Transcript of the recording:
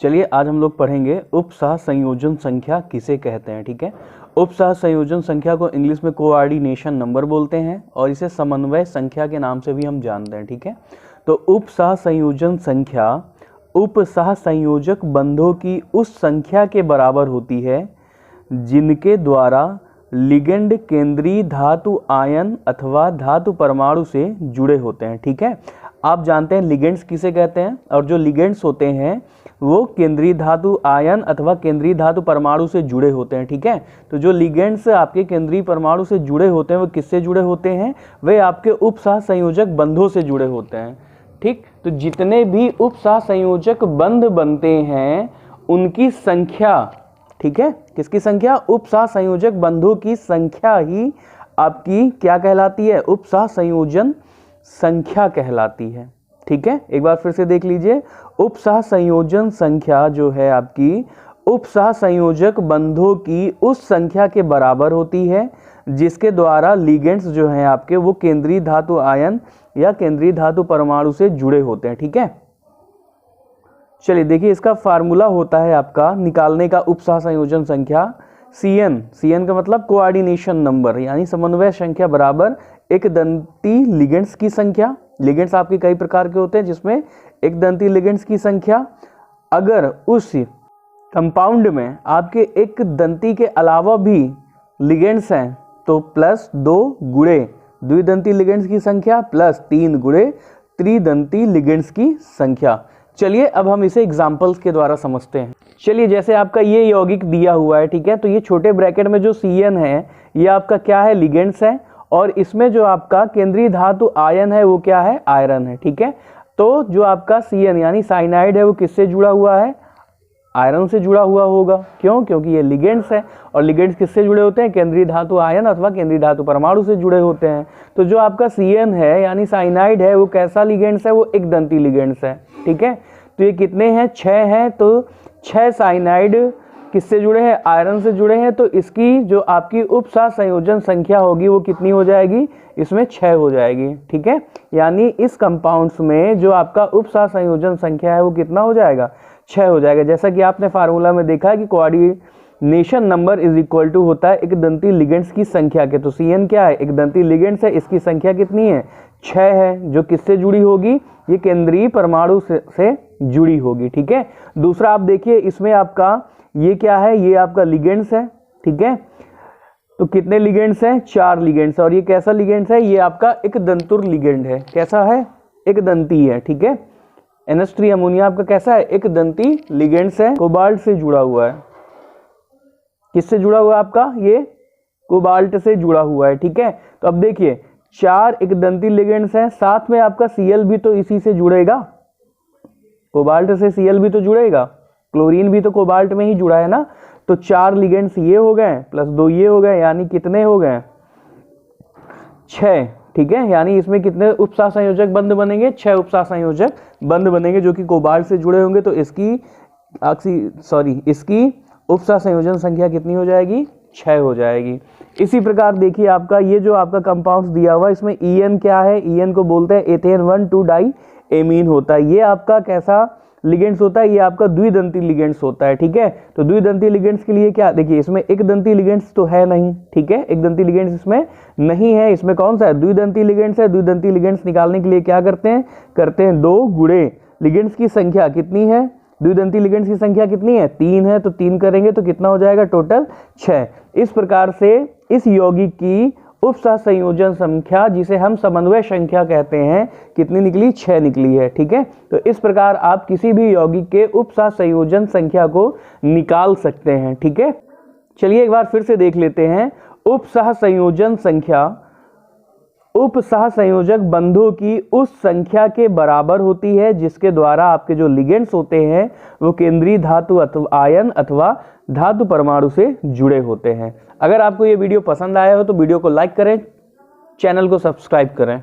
चलिए आज हम लोग पढ़ेंगे उपसह संयोजन संख्या किसे कहते हैं। ठीक है, उपसह संयोजन संख्या को इंग्लिश में कोऑर्डिनेशन नंबर बोलते हैं और इसे समन्वय संख्या के नाम से भी हम जानते हैं। ठीक है, तो उपसह संयोजन संख्या उपसह संयोजक बंधों की उस संख्या के बराबर होती है जिनके द्वारा लिगेंड केंद्रीय धातु आयन अथवा धातु परमाणु से जुड़े होते हैं। ठीक है, आप जानते हैं लिगेंड्स किसे कहते हैं, और जो लिगेंड्स होते हैं वो केंद्रीय धातु आयन अथवा केंद्रीय धातु परमाणु से जुड़े होते हैं। ठीक है, तो जो लिगेंड्स आपके केंद्रीय परमाणु से जुड़े होते हैं वो किससे जुड़े होते हैं, वे आपके उपसह संयोजक बंधों से जुड़े होते हैं। ठीक, तो जितने भी उपसह संयोजक बंध बनते हैं उनकी संख्या, ठीक है, किसकी संख्या, उपसह संयोजक बंधों की संख्या ही आपकी क्या कहलाती है, उपसह संयोजन संख्या कहलाती है। ठीक है, एक बार फिर से देख लीजिए, उपसह संयोजन संख्या जो है आपकी उपसह संयोजक बंधों की उस संख्या के बराबर होती है जिसके द्वारा लिगेंड्स जो हैं आपके वो केंद्रीय धातु आयन या केंद्रीय धातु परमाणु से जुड़े होते हैं। ठीक है, चलिए देखिए, इसका फार्मूला होता है आपका निकालने का उपसह संयोजन संख्या CN का मतलब कोऑर्डिनेशन नंबर यानी समन्वय संख्या बराबर एक दंती लिगेंड्स की संख्या। लिगेंड्स आपके कई प्रकार के होते हैं जिसमें एक दंती लिगेंड्स की संख्या, अगर उस कंपाउंड में आपके एक दंती के अलावा भी लिगेंड्स हैं तो +2 गुणे द्विदंती लिगेंड्स की संख्या +3 गुणे त्रिदंती लिगेंड्स की संख्या। चलिए अब हम इसे एग्जाम्पल्स के द्वारा समझते हैं। चलिए जैसे आपका ये यौगिक दिया हुआ है, ठीक है, तो ये छोटे ब्रैकेट में जो CN है ये आपका क्या है, लिगेंड्स है, और इसमें जो आपका केंद्रीय धातु आयन है वो क्या है, आयरन है। ठीक है, तो जो आपका CN यानी साइनाइड है वो किससे जुड़ा हुआ है, आयरन से जुड़ा हुआ होगा। क्यों, क्योंकि ये लिगेंड्स है और लिगेंड्स किससे जुड़े होते हैं, केंद्रीय धातु आयन अथवा केंद्रीय धातु परमाणु से जुड़े होते हैं। तो जो आपका CN है यानी साइनाइड है वो कैसा लिगेंड्स है, वो एक दंती लिगेंड्स है। ठीक है, तो ये कितने हैं, 6 हैं, तो 6 साइनाइड किससे जुड़े हैं, आयरन से जुड़े हैं, तो इसकी जो आपकी उपसह संयोजन संख्या होगी वो कितनी हो जाएगी, इसमें 6 हो जाएगी। ठीक है, यानी इस कंपाउंड्स में जो आपका उपसह संयोजन संख्या है वो कितना हो जाएगा, 6 हो जाएगा। जैसा कि आपने फार्मूला में देखा है कि coordination number is equal to होता है एक दंती लिगेंड्स की संख्या के। तो CN क्या है, एक दंती लिगेंड्स है, इसकी संख्या कितनी है, 6 है, जो किससे जुड़ी होगी, ये केंद्रीय परमाणु से जुड़ी होगी। ठीक है, दूसरा आप देखिए इसमें आपका ये क्या है, ये आपका लिगेंड्स है। ठीक है, तो कितने लिगेंड्स हैं, 4 लिगेंड्स, और ये कैसा लिगेंड्स है, ये आपका एक दंतुर लिगेंड है। कैसा है, एक दंती है। ठीक है, NH3 अमोनिया आपका कैसा है, एक दंती लिगेंड्स है, कोबाल्ट से जुड़ा हुआ है। किससे जुड़ा हुआ है आपका, ये कोबाल्ट से जुड़ा हुआ है। ठीक है, तो अब देखिए 4 एक दंती लिगेंड्स हैं, साथ में आपका Cl भी तो इसी से जुड़ेगा, कोबाल्ट से Cl भी तो जुड़ेगा, क्लोरीन भी तो कोबाल्ट में ही जुड़ा है ना। तो 4 लिगेंड्स ये हो गए +2 ये हो गए, यानी कितने हो गए, 6। ठीक है, यानी इसमें कितने उपसह संयोजक बंध बनेंगे, 6 उपसह संयोजक बंध बनेंगे जो कि कोबाल्ट से जुड़े होंगे। तो इसकी उपसह संयोजन संख्या कितनी हो जाएगी, 6 हो जाएगी। इसी प्रकार देखिए आपका ये जो आपका कंपाउंड्स दिया हुआ इसमें EN क्या है, EN को बोलते हैं एथेन 1,2 डाई एमीन होता है। ये आपका कैसा लिगेंड्स होता है, ये आपका द्विदंती लिगेंड्स होता है। ठीक है, तो द्विदंती लिगेंड्स के लिए क्या, देखिए इसमें एक दंती लिगेंड्स तो है नहीं। ठीक है, एक दंती लिगेंड्स इसमें नहीं है, इसमें कौन सा है, द्विदंती लिगेंड्स है। द्विदंती लिगेंड्स निकालने के लिए क्या करते हैं 2 गुणे लिगेंड्स की संख्या कितनी है, द्विदंती लिगेंड्स की संख्या कितनी है, 3 है, तो 3 करेंगे तो कितना हो जाएगा, टोटल 6। इस प्रकार से इस यौगिक की उपसह संयोजन संख्या जिसे हम समन्वय संख्या कहते हैं कितनी निकली, 6 निकली है। ठीक है, तो इस प्रकार आप किसी भी यौगिक के उपसह संयोजन संख्या को निकाल सकते हैं। ठीक है, चलिए एक बार फिर से देख लेते हैं। उपसह संयोजन संख्या उपसह संयोजक बंधों की उस संख्या के बराबर होती है जिसके द्वारा आपके जो लिगेंड्स होते हैं वो केंद्रीय धातु अथवा आयन अथवा धातु परमाणु से जुड़े होते हैं। अगर आपको ये वीडियो पसंद आया हो तो वीडियो को लाइक करें, चैनल को सब्सक्राइब करें।